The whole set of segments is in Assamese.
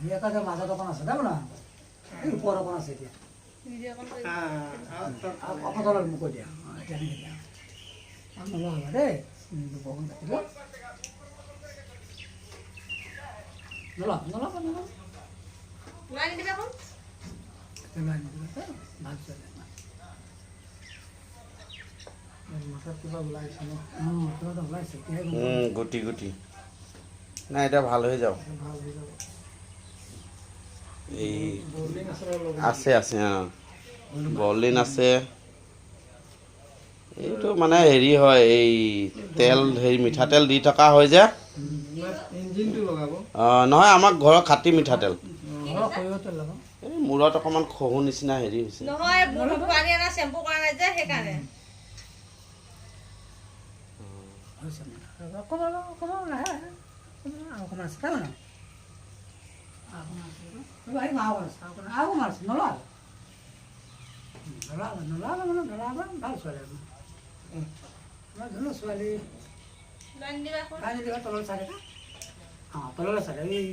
একাতে মাজত অকণ আছে দেখোন না এই ওপৰত অকণ আছে এতিয়া অকণতলত মোক কৈ দিয়া এতিয়া এনেকৈ দিয়া নলোৱা হ'বা দেই বৰষুণ কাটিব নল'বা নল'বা নল'বা লৈ নিদিবা আকৌ লৈ নিদিবা ভাল চলে মাথাত কিবা ওলাইছে ন কিবা এটা ওলাইছে গুটি গুটি নাই এটা ভাল হৈ যাব ভাল হৈ যাব এই বৰ্লিং আছে আছে বৰ্লিন আছে এইটো মানে হেৰি হয় এই তেল হেৰি মিঠাতেল দি থকা হয় যে ইঞ্জিনটো লগাব নহয় আমাৰ ঘৰৰ খাটি মিঠাতেল সৰিয়হ তেল লগাব এই মূৰত অকণমান খহু নিচিনা হেৰি হৈছে নহয় বহুত পানী আনা চেম্পু কৰা নাই যে সেইকাৰণে অকণমান অকণমান লাহে অকণমান আছে দেখোন আৰু মাৰিছে নল'বা নল'বা মানে নল'বা ভাল ছোৱালী আমাৰ ধুনু ছোৱালী লৈ নিদিবা আকৌ কাই নিদিবা তলৰ চাইডে তললৈ চাইডে এই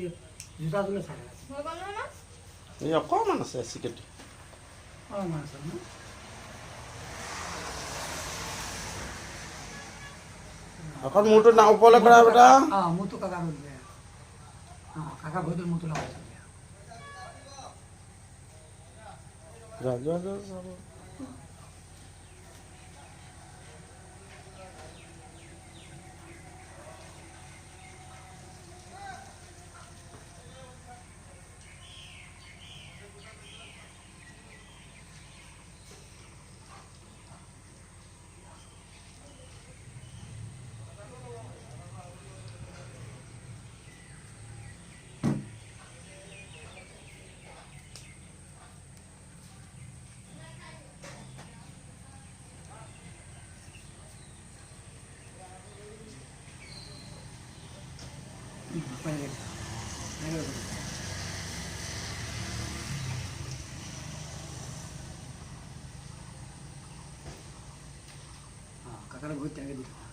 জোতাটোলৈ চাইডে আছে হৈ গ'ল নহয় মাছ এই অকণমান আছে চিকেট অকণমান আছে ন অকণ মূৰটো না ওপৰলৈ কৰা বেটা মোৰটো কাকা ৰ'দ বেয়া কাকা ভৰিটো মোৰটো লগাইছে যোৱা যোৱা যোৱা যাব কাকাৰ ভৰিতে আগে দিতে